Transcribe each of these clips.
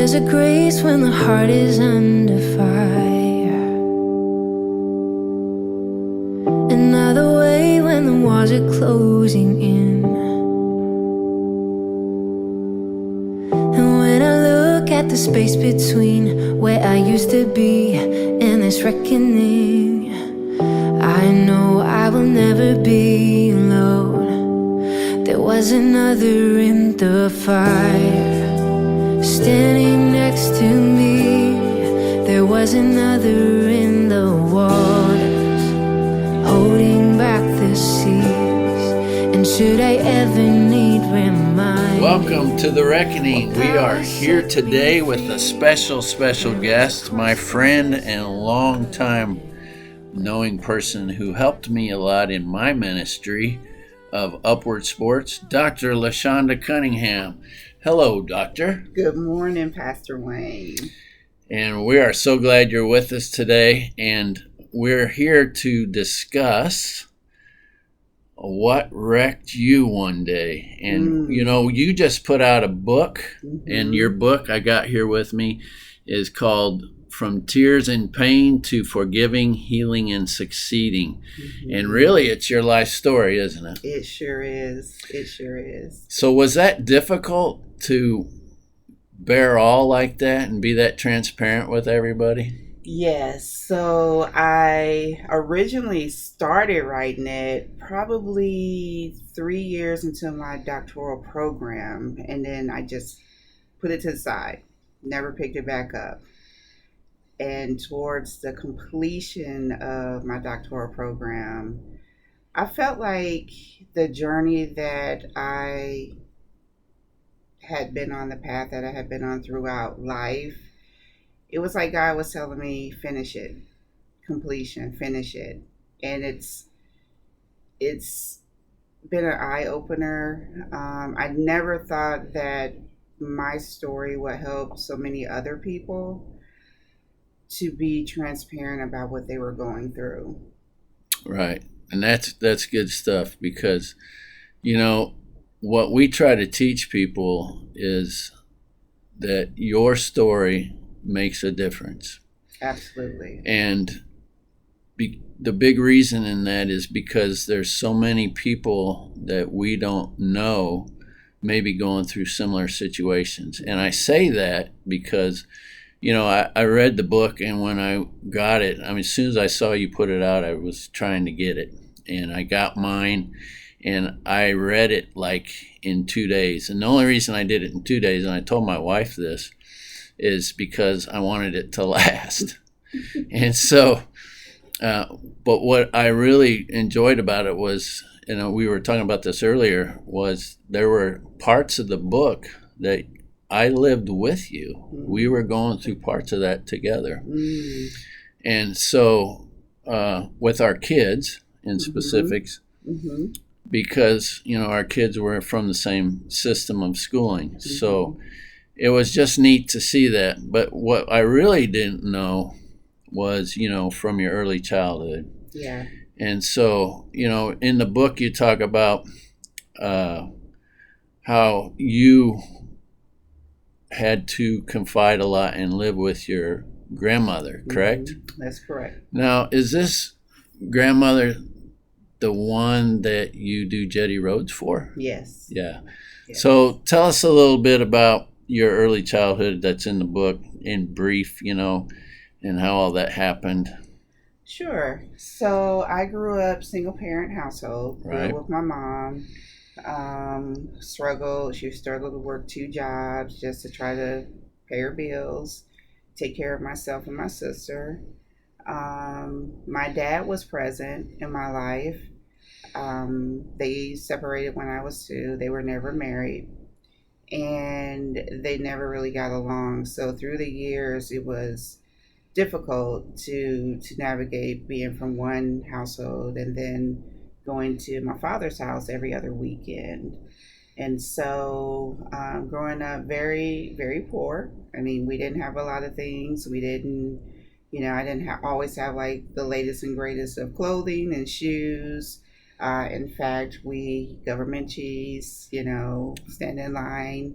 There's a grace when the heart is under fire, another way when the walls are closing in. And when I look at the space between where I used to be and this reckoning, I know I will never be alone. There was another in the fire, standing next to me. There was another in the waters, holding back the seas. And should I ever need remind? Welcome to The Reckoning. We are here today with a special guest, my friend and longtime knowing person who helped me a lot in my ministry of Upward Sports, Dr. Lashaunda Cunningham. Hello, Doctor. Good morning, Pastor Wayne. And we are so glad you're with us today. And we're here to discuss what wrecked you one day. And, you know, you just put out a book. And your book I got here with me is called From Tears and Pain to Forgiving, Healing, and Succeeding. And really, it's your life story, isn't it? It sure is. It sure is. So was that difficult to bear all like that and be that transparent with everybody? Yes. So I originally started writing it probably 3 years into my doctoral program. And then I just put it to the side, never picked it back up. And towards the completion of my doctoral program, I felt like the journey that I had been on, the path that I had been on throughout life, it was like God was telling me, finish it, completion, finish it. And it's been an eye-opener. I never thought that my story would help so many other people to be transparent about what they were going through. Right. And that's good stuff, because, you know, what we try to teach people is that your story makes a difference. Absolutely. And the big reason in that is because there's so many people that we don't know maybe going through similar situations. And I say that because, you know, I read the book, and when I got it, I mean, as soon as I saw you put it out, I was trying to get it. And I got mine, and I read it like in 2 days. And the only reason I did it in 2 days, and I told my wife this, is because I wanted it to last. And so, but what I really enjoyed about it was, you know, we were talking about this earlier, was there were parts of the book that I lived with you. We were going through parts of that together. And so with our kids in specifics, because, you know, our kids were from the same system of schooling. So it was just neat to see that. But what I really didn't know was, you know, from your early childhood. Yeah. And so, you know, in the book you talk about how you had to confide a lot and live with your grandmother, correct? That's correct. Now, is this grandmother the one that you do Jetty Roads for? Yes. Yeah. Yes. So tell us a little bit about your early childhood that's in the book in brief, you know, and how all that happened. Sure. So I grew up single parent household, grew Right. up with my mom. She struggled to work 2 jobs just to try to pay her bills, take care of myself and my sister. My dad was present in my life. They separated when I was 2. They were never married, and they never really got along. So through the years, it was difficult to navigate being from one household and then going to my father's house every other weekend. And so growing up very, very poor. I mean, we didn't have a lot of things. We didn't, you know, I didn't always have like the latest and greatest of clothing and shoes. In fact, we government cheese, you know, stand in line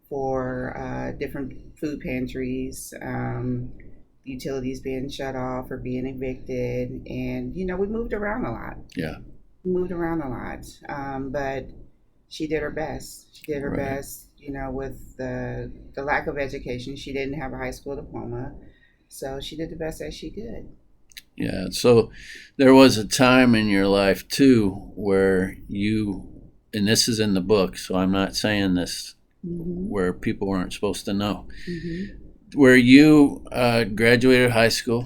for different food pantries, utilities being shut off or being evicted. And, we moved around a lot. Yeah. Moved around a lot. But she did her best. She did her Right. best, with the lack of education. She didn't have a high school diploma. So she did the best that she could. Yeah. So there was a time in your life too where and this is in the book, so I'm not saying this where people weren't supposed to know, where you graduated high school.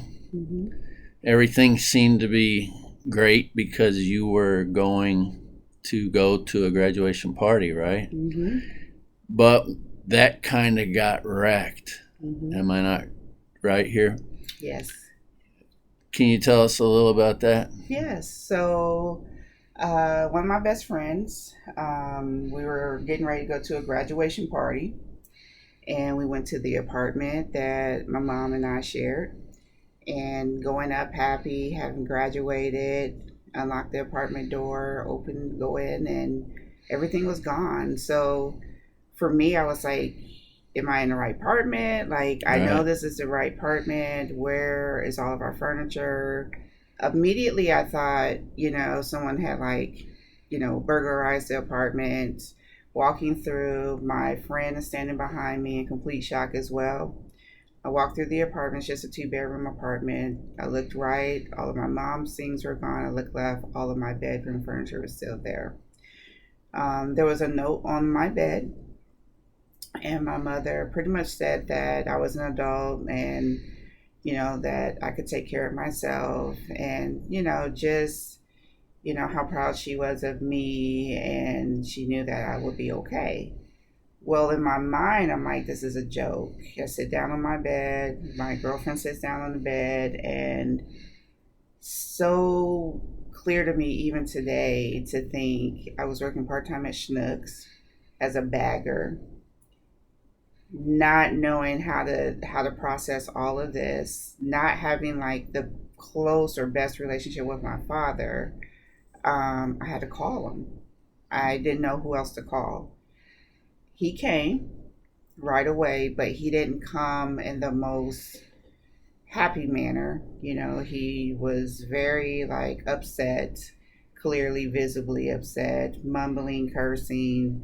Everything seemed to be great because you were going to go to a graduation party, right? But that kind of got wrecked. Am I not right here? Yes. Can you tell us a little about that? Yes. So, one of my best friends, we were getting ready to go to a graduation party, and we went to the apartment that my mom and I shared. And going up happy, having graduated, unlocked the apartment door, opened, go in, and everything was gone. So, for me, I was like, am I in the right apartment? Like, I know Right. this is the right apartment. Where is all of our furniture? Immediately, I thought, someone had burglarized the apartment. Walking through, my friend is standing behind me in complete shock as well. I walked through the apartment, it's just a 2-bedroom apartment. I looked right, all of my mom's things were gone. I looked left, all of my bedroom furniture was still there. There was a note on my bed, and my mother pretty much said that I was an adult and, that I could take care of myself, and, just, how proud she was of me, and she knew that I would be okay. Well, in my mind, I'm like, this is a joke. I sit down on my bed, my girlfriend sits down on the bed, and so clear to me even today to think I was working part-time at Schnucks as a bagger, not knowing how to process all of this, not having like the close or best relationship with my father. I had to call him. I didn't know who else to call. He came right away, but he didn't come in the most happy manner. He was very like upset, clearly visibly upset, mumbling, cursing.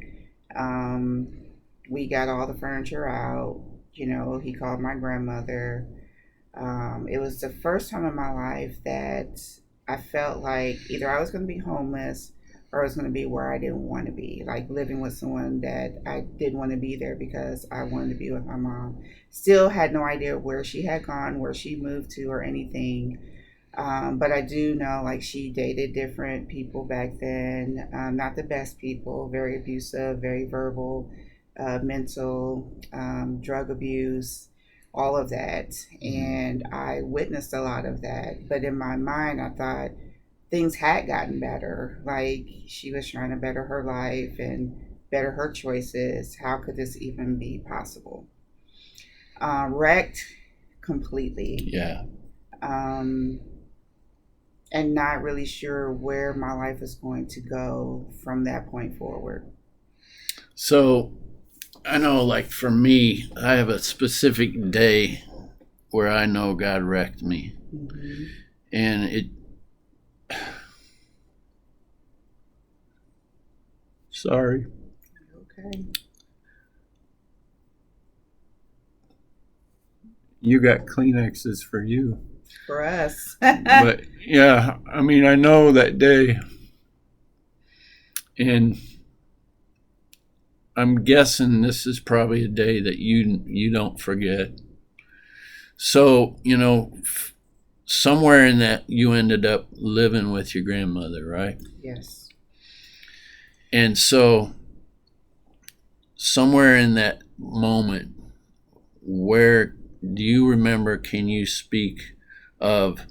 We got all the furniture out. He called my grandmother. It was the first time in my life that I felt like either I was going to be homeless or I was going to be where I didn't want to be, like living with someone that I didn't want to be there because I wanted to be with my mom. Still had no idea where she had gone, where she moved to, or anything. But I do know like she dated different people back then, not the best people, very abusive, very verbal, mental, drug abuse, all of that. And I witnessed a lot of that. But in my mind, I thought things had gotten better. Like she was trying to better her life and better her choices. How could this even be possible? Wrecked completely. Yeah. And not really sure where my life is going to go from that point forward. So I know, like for me, I have a specific day where I know God wrecked me. And it. Sorry. Okay. You got Kleenexes for you. For us. But yeah, I mean, I know that day. And I'm guessing this is probably a day that you don't forget. So, somewhere in that you ended up living with your grandmother, right? Yes. And so somewhere in that moment, where do you remember, can you speak of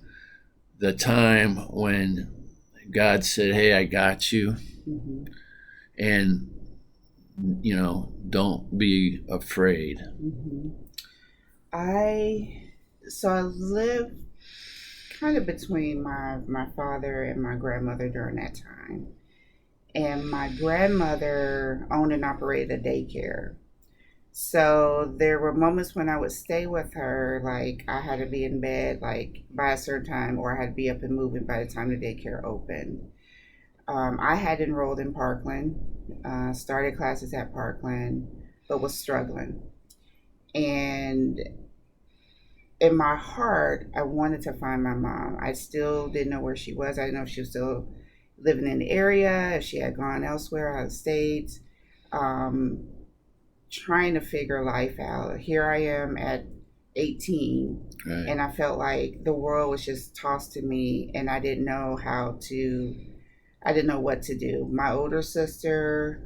the time when God said, hey, I got you, and don't be afraid? I live kind of between my father and my grandmother during that time. And my grandmother owned and operated a daycare. So there were moments when I would stay with her, like I had to be in bed like by a certain time, or I had to be up and moving by the time the daycare opened. I had enrolled in Parkland, started classes at Parkland, but was struggling. And in my heart, I wanted to find my mom. I still didn't know where she was. I didn't know if she was still living in the area, if she had gone elsewhere out of state. Um, Trying to figure life out. Here I am at 18, Right. and I felt like the world was just tossed to me, and I didn't know what to do. My older sister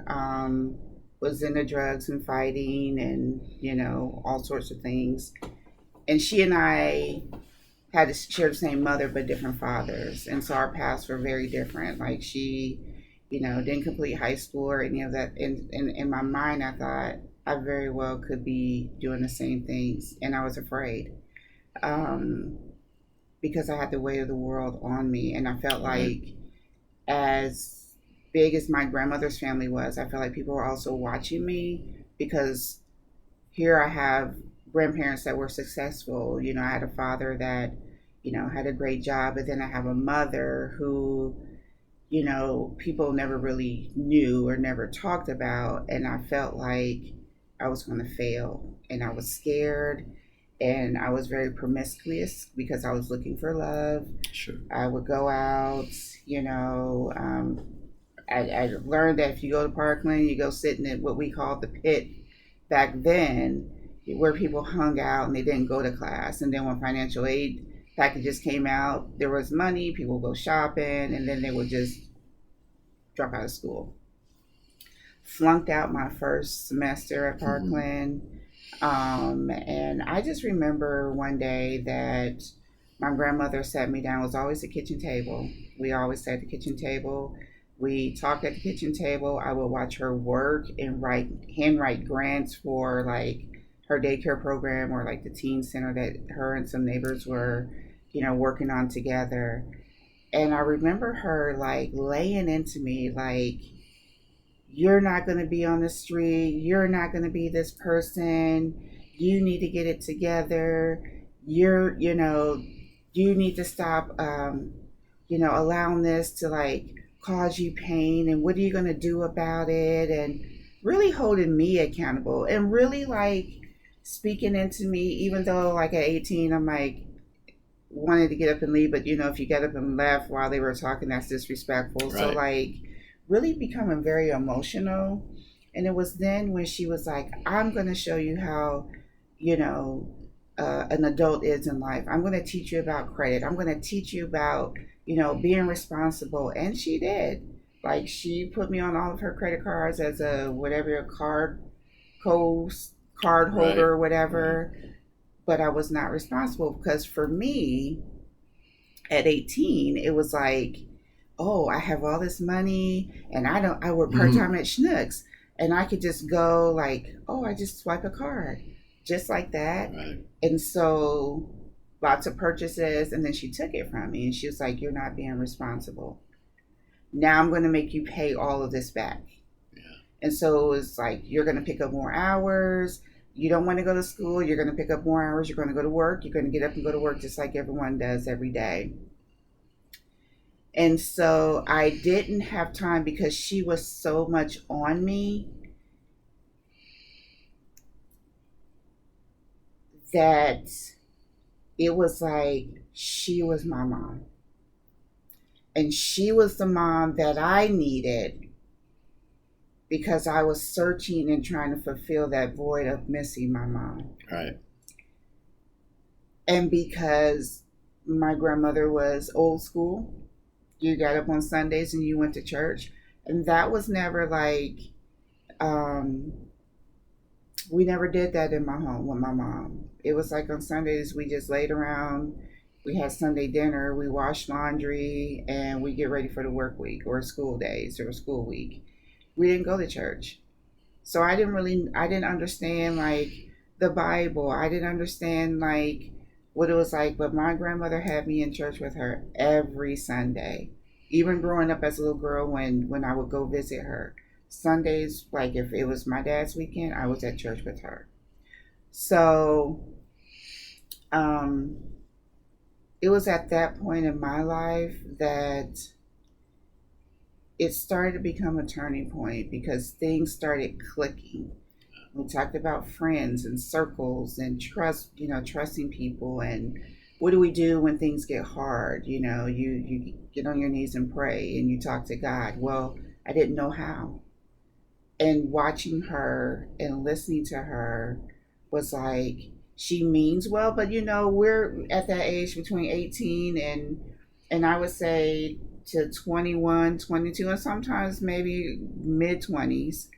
was into drugs and fighting and, all sorts of things. And she and I had to share the same mother but different fathers. And so our paths were very different. Like she, didn't complete high school or any of that. In my mind, I thought I very well could be doing the same things. And I was afraid um, because I had the weight of the world on me. And I felt Right. like, as big as my grandmother's family was, I felt like people were also watching me because here I have grandparents that were successful. I had a father that, had a great job, but then I have a mother who, people never really knew or never talked about. And I felt like I was going to fail. And I was scared. And I was very promiscuous because I was looking for love. Sure. I would go out, you know. I learned that if you go to Parkland, you go sit in what we called the pit back then, where people hung out and they didn't go to class. And then when financial aid packages came out, there was money, people would go shopping, and then they would just drop out of school. Flunked out my first semester at Parkland. And I just remember one day that my grandmother sat me down. It was always the kitchen table. We always sat at the kitchen table. We talked at the kitchen table. I would watch her work and handwrite grants for like her daycare program or like the teen center that her and some neighbors were, working on together. And I remember her like laying into me like, you're not going to be on the street. You're not going to be this person. You need to get it together. You need to stop, allowing this to like cause you pain. And what are you going to do about it? And really holding me accountable and really like speaking into me, even though like at 18, I'm like, wanted to get up and leave. But, if you get up and left while they were talking, that's disrespectful. Right. So like, really becoming very emotional. And it was then when she was like, I'm going to show you how, an adult is in life. I'm going to teach you about credit. I'm going to teach you about, being responsible. And she did. Like she put me on all of her credit cards as a whatever card holder Right. or whatever. Right. But I was not responsible because for me at 18, it was like, oh, I have all this money and I work part time at Schnucks and I could just go like, oh, I just swipe a card just like that. Right. And so lots of purchases. And then she took it from me and she was like, you're not being responsible. Now I'm going to make you pay all of this back. Yeah. And so it was like, you're going to pick up more hours. You don't want to go to school. You're going to pick up more hours. You're going to go to work. You're going to get up and go to work just like everyone does every day. And so I didn't have time because she was so much on me that it was like she was my mom. And she was the mom that I needed because I was searching and trying to fulfill that void of missing my mom. Right. And because my grandmother was old school, you got up on Sundays and you went to church. And that was never like, we never did that in my home with my mom. It was like on Sundays, we just laid around, we had Sunday dinner, we washed laundry, and we get ready for the work week or school days or school week. We didn't go to church. So I didn't understand like the Bible. I didn't understand like what it was like, but my grandmother had me in church with her every Sunday, even growing up as a little girl when I would go visit her. Sundays, like if it was my dad's weekend, I was at church with her. So um, it was at that point in my life that it started to become a turning point because things started clicking. We talked about friends and circles and trust, trusting people, and what do we do when things get hard? You get on your knees and pray and you talk to God. Well, I didn't know how. And watching her and listening to her was like, she means well, but we're at that age between 18 and I would say to 21, 22, and sometimes maybe mid 20s.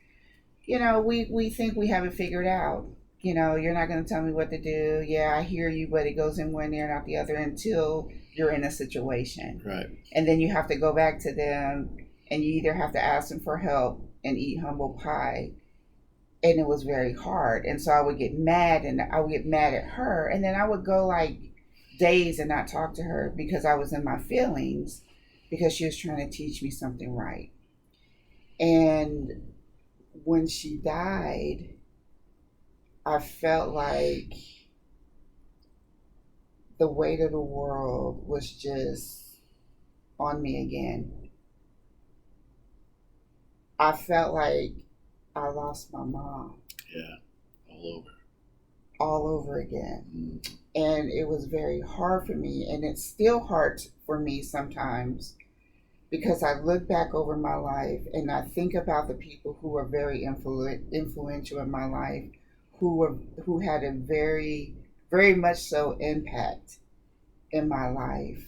We think we have it figured out. You're not going to tell me what to do. Yeah, I hear you, but it goes in one ear and out the other until you're in a situation. Right. And then you have to go back to them and you either have to ask them for help and eat humble pie. And it was very hard. And so I would get mad and I would get mad at her. And then I would go like days and not talk to her because I was in my feelings because she was trying to teach me something right. And when she died, I felt like the weight of the world was just on me again. I felt like I lost my mom. Yeah, all over. All over again. Mm. And it was very hard for me, and it's still hard for me sometimes because I look back over my life and I think about the people who were very influential in my life, who had a very, very much so impact in my life.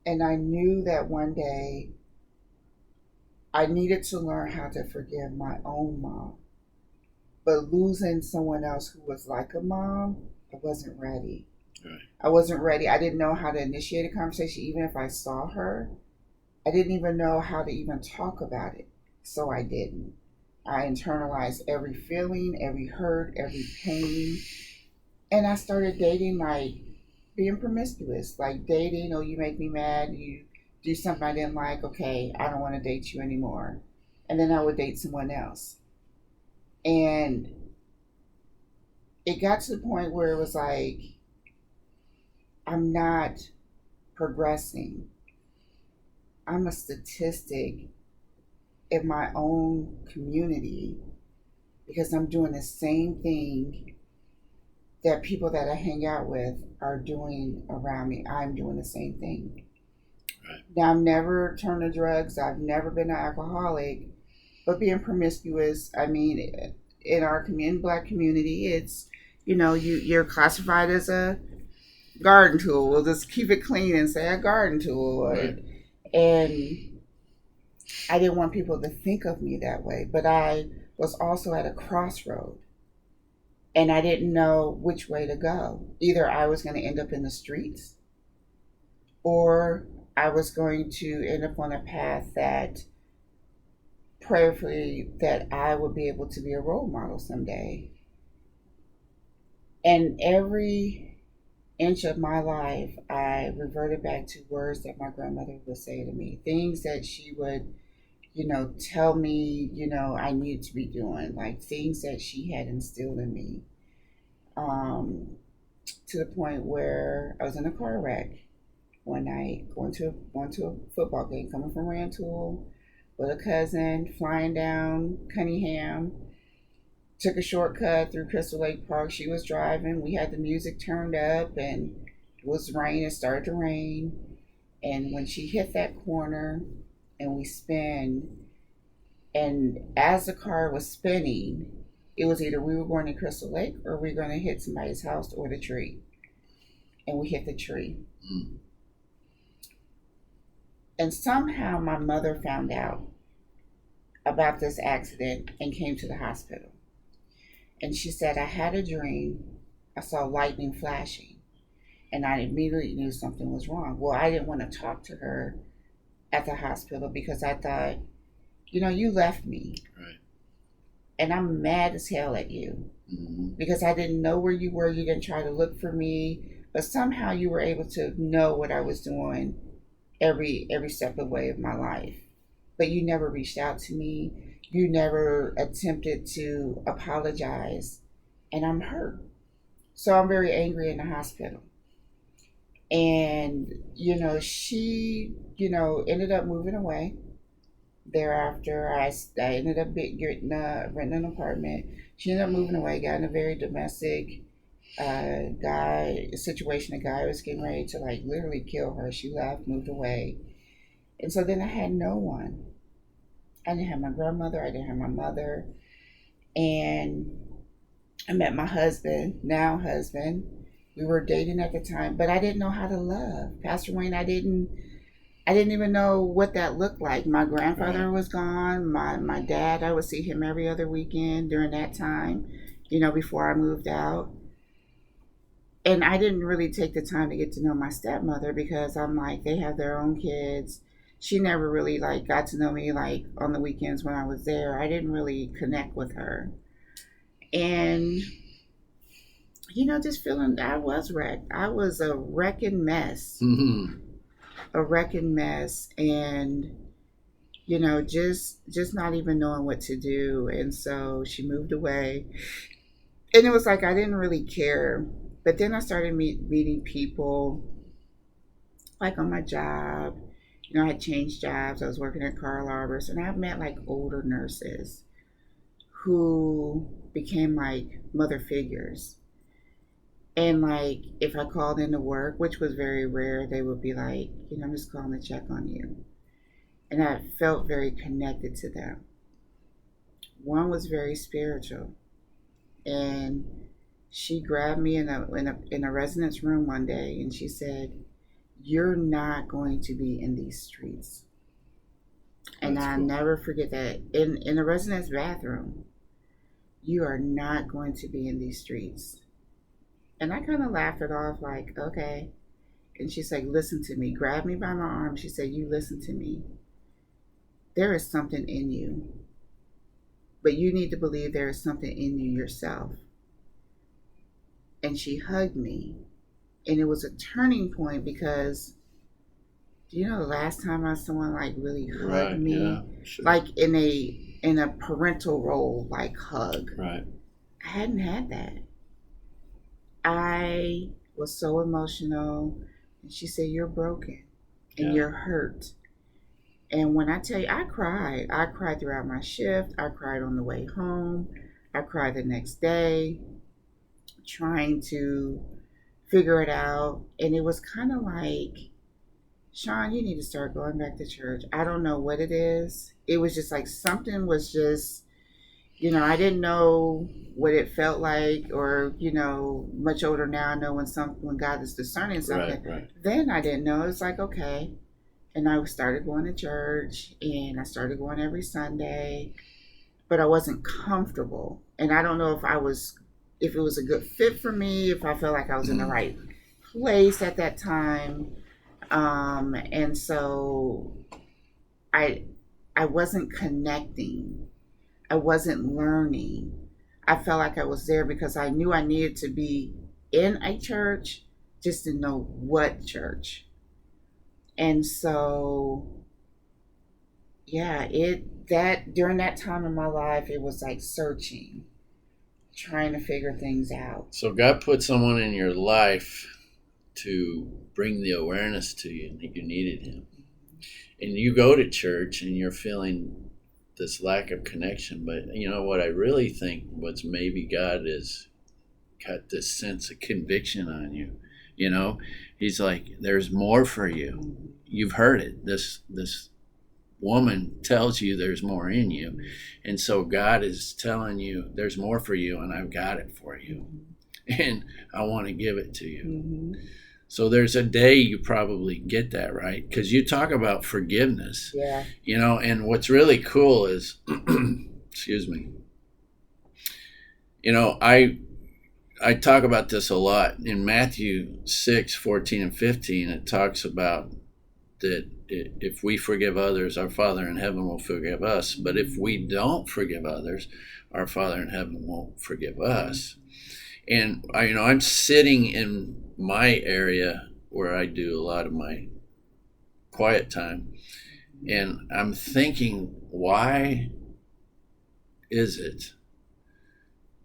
And I knew that one day I needed to learn how to forgive my own mom. But losing someone else who was like a mom, I wasn't ready. Right. I wasn't ready. I didn't know how to initiate a conversation, even if I saw her. I didn't even know how to even talk about it. So I didn't. I internalized every feeling, every hurt, every pain. And I started dating, like being promiscuous, like dating, oh, you make me mad, you do something I didn't like, okay, I don't want to date you anymore. And then I would date someone else. And it got to the point where it was like, I'm not progressing. I'm a statistic in my own community because I'm doing the same thing that people that I hang out with are doing around me. I'm doing the same thing. Right. Now, I've never turned to drugs. I've never been an alcoholic. But being promiscuous, I mean, in our Black community, it's, you're classified as a garden tool. We'll just keep it clean and say a garden tool. Right. And I didn't want people to think of me that way. But I was also at a crossroad. And I didn't know which way to go. Either I was going to end up in the streets or I was going to end up on a path that prayerfully that I would be able to be a role model someday. And every inch of my life, I reverted back to words that my grandmother would say to me, things that she would, tell me, I needed to be doing, like things that she had instilled in me. To the point where I was in a car wreck one night, going to a football game, coming from Rantoul with a cousin, flying down Cunningham. Took a shortcut through Crystal Lake Park. She was driving. We had the music turned up, and it was rain. It started to rain, and when she hit that corner, and we spin, and as the car was spinning, it was either we were going to Crystal Lake or we were going to hit somebody's house or the tree. And we hit the tree. Mm. And somehow my mother found out about this accident and came to the hospital. And she said, I had a dream. I saw lightning flashing. And I immediately knew something was wrong. Well, I didn't want to talk to her at the hospital because I thought, you left me. Right. And I'm mad as hell at you because I didn't know where you were. You didn't try to look for me, but somehow you were able to know what I was doing every step of the way of my life. But you never reached out to me. You never attempted to apologize. And I'm hurt. So I'm very angry in the hospital. And, she, ended up moving away. Thereafter, I ended up getting renting an apartment. She ended up moving away, got in a very domestic guy situation. A guy was getting ready to like literally kill her. She left, moved away. And so then I had no one. I didn't have my grandmother. I didn't have my mother. And I met my husband, now husband. We were dating at the time, but I didn't know how to love. Pastor Wayne, I didn't even know what that looked like. My grandfather was gone. My dad, I would see him every other weekend during that time, before I moved out. And I didn't really take the time to get to know my stepmother because I'm like, they have their own kids. She never really like got to know me like on the weekends when I was there. I didn't really connect with her. And just feeling I was wrecked. I was a wrecking mess. Mm-hmm. A wrecking mess, and just not even knowing what to do. And so she moved away, and it was like I didn't really care. But then I started meeting people, like on my job. I had changed jobs. I was working at Carl Arbors, and I've met like older nurses who became like mother figures. And like if I called into work, which was very rare, they would be like, I'm just calling to check on you. And I felt very connected to them. One was very spiritual, and she grabbed me in a residence room one day, and she said, "You're not going to be in these streets." And I'll never forget that in a residence bathroom, you are not going to be in these streets. And I kind of laughed it off like, okay. And she's like, listen to me. Grabbed me by my arm. She said, you listen to me. There is something in you. But you need to believe there is something in you yourself. And she hugged me. And it was a turning point because, do you know the last time someone like really hugged me? Yeah, sure. Like in a parental role, like hug. Right. I hadn't had that. I was so emotional. And she said, you're broken and you're hurt. And when I tell you, I cried. I cried throughout my shift. I cried on the way home. I cried the next day, trying to figure it out. And it was kind of like, Sean, you need to start going back to church. I don't know what it is. It was just like something was just, I didn't know what it felt like, or, much older now, I know when God is discerning something. Right. Then I didn't know. It's like, okay. And I started going to church, and I started going every Sunday, but I wasn't comfortable. And I don't know if it was a good fit for me, if I felt like I was in the right place at that time. And so I wasn't connecting. I wasn't learning. I felt like I was there because I knew I needed to be in a church just to know what church. And so, during that time in my life, it was like searching, trying to figure things out. So God put someone in your life to bring the awareness to you that you needed him. And you go to church and you're feeling this lack of connection, but what I really think was maybe God has got this sense of conviction on you. He's like, there's more for you. You've heard it. This woman tells you there's more in you. And so God is telling you there's more for you, and I've got it for you. And I want to give it to you. Mm-hmm. So there's a day you probably get that, right? Because you talk about forgiveness. Yeah. And what's really cool is, excuse me, I talk about this a lot. In Matthew 6:14 and 15, it talks about that if we forgive others, our Father in heaven will forgive us. But if we don't forgive others, our Father in heaven won't forgive us. And I'm sitting in my area where I do a lot of my quiet time. And I'm thinking, why is it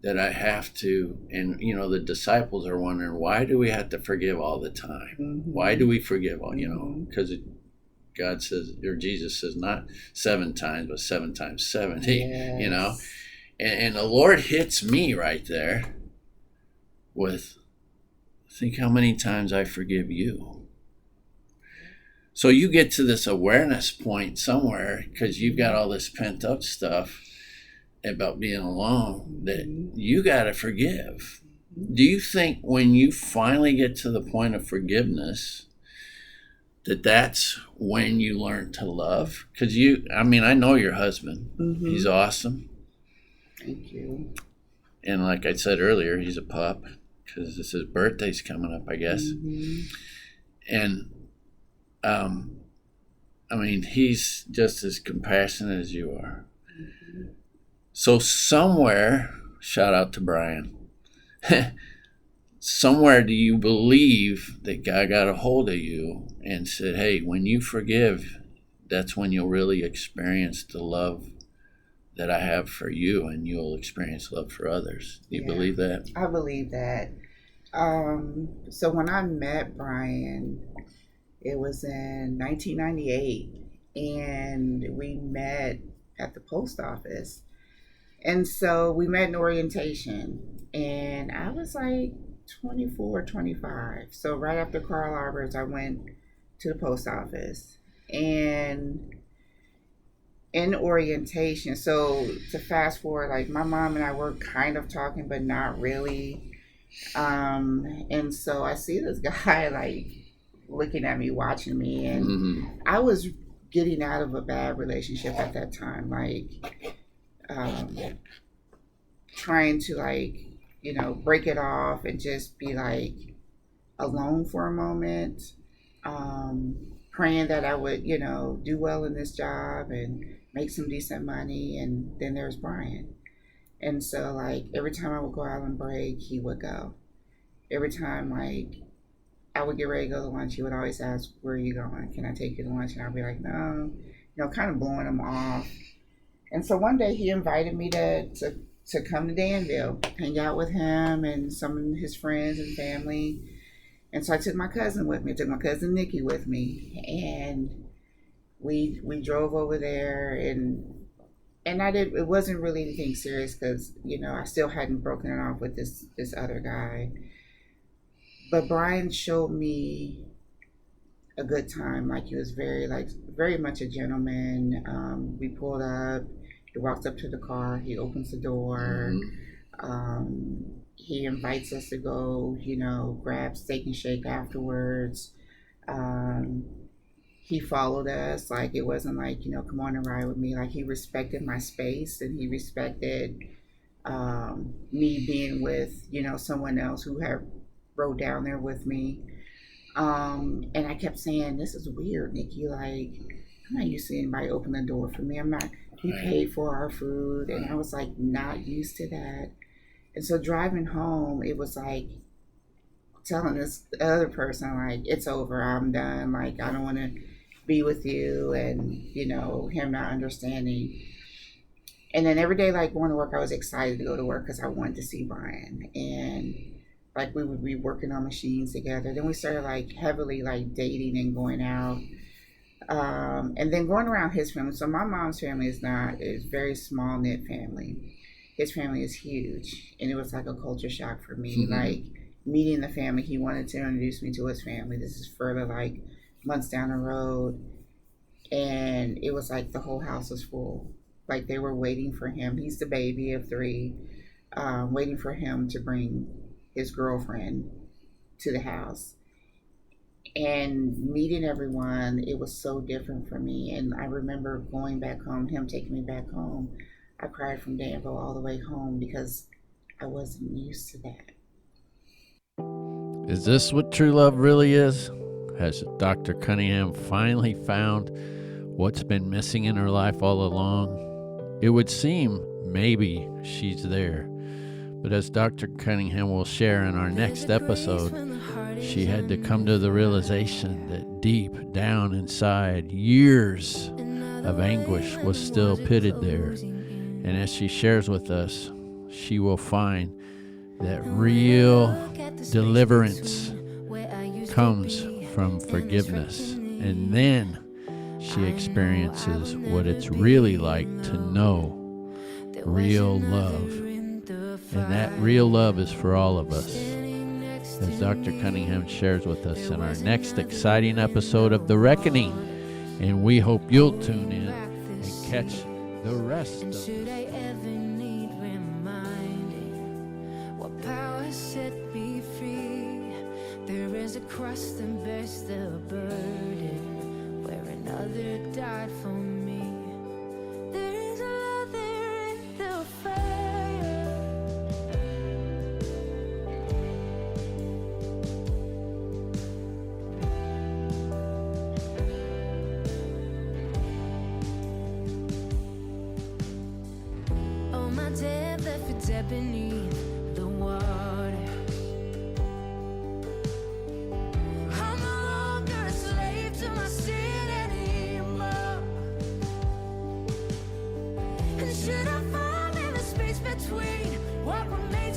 that I have to, and the disciples are wondering, why do we have to forgive all the time? Mm-hmm. Why do we forgive all, Mm-hmm. because God says, or Jesus says, not 7 times, but 7 times 70, Yes. And the Lord hits me right there with, think how many times I forgive you. So you get to this awareness point somewhere because you've got all this pent up stuff about being alone that you got to forgive. Do you think when you finally get to the point of forgiveness that's when you learn to love? Because I know your husband. Mm-hmm. He's awesome. Thank you. And like I said earlier, he's a pup because his birthday's coming up, I guess. Mm-hmm. And he's just as compassionate as you are. Mm-hmm. So somewhere, shout out to Brian, somewhere do you believe that God got a hold of you and said, hey, when you forgive, that's when you'll really experience the love that I have for you, and you'll experience love for others. Do you believe that? I believe that. So when I met Brian, it was in 1998, and we met at the post office. And so we met in orientation, and I was like 24, 25. So right after Carl Alberts, I went to the post office. And in orientation, so to fast forward, like my mom and I were kind of talking, but not really. And so I see this guy like looking at me, watching me, and I was getting out of a bad relationship at that time, like trying to break it off and just be like alone for a moment, praying that I would do well in this job and make some decent money. And then there's Brian, and so like every time I would go out on break, he would go. Every time like I would get ready to go to lunch, he would always ask, where are you going? Can I take you to lunch? And I'd be like, no, kind of blowing him off. And so one day he invited me to come to Danville, hang out with him and some of his friends and family. And so I took my cousin with me. I took my cousin Nikki with me, and we drove over there. And I did. It wasn't really anything serious because I still hadn't broken it off with this other guy. But Brian showed me a good time. Like he was very much a gentleman. We pulled up. He walks up to the car. He opens the door. He invites us to go, grab Steak and Shake afterwards. He followed us. Like it wasn't like, come on and ride with me. Like he respected my space, and he respected me being with, someone else who had rode down there with me. And I kept saying, this is weird, Nikki. Like, I'm not used to anybody open the door for me. He paid for our food, and I was like not used to that. And so driving home, it was like telling this other person, like, it's over, I'm done. Like, I don't want to be with you, and him not understanding. And then every day, like going to work, I was excited to go to work because I wanted to see Brian. And like we would be working on machines together. Then we started like heavily like dating and going out. And then going around his family. So my mom's family is a very small knit family. His family is huge, and it was like a culture shock for me. Like meeting the family, he wanted to introduce me to his family. This is further like months down the road, and it was like the whole house was full. Like they were waiting for him. He's the baby of 3, waiting for him to bring his girlfriend to the house. And meeting everyone, it was so different for me. And I remember going back home, him taking me back home. I cried from Danville all the way home because I wasn't used to that. Is this what true love really is? Has Dr. Cunningham finally found what's been missing in her life all along? It would seem maybe she's there. But as Dr. Cunningham will share in our next episode, she had to come to the realization that deep down inside, years of anguish was still pitted there. And as she shares with us, she will find that real deliverance comes from forgiveness. And then she experiences what it's really like to know real love. And that real love is for all of us, as Dr. Cunningham shares with us in our next exciting episode of The Reckoning. And we hope you'll tune in and catch the rest of Should I ever need reminding what power set me free? There is a cross that bears the burden where another died for me. There is a love there in the fire. Oh, my dead left for dead beneath the water. I'm no longer a slave to my sin anymore. And should I fall in the space between what remains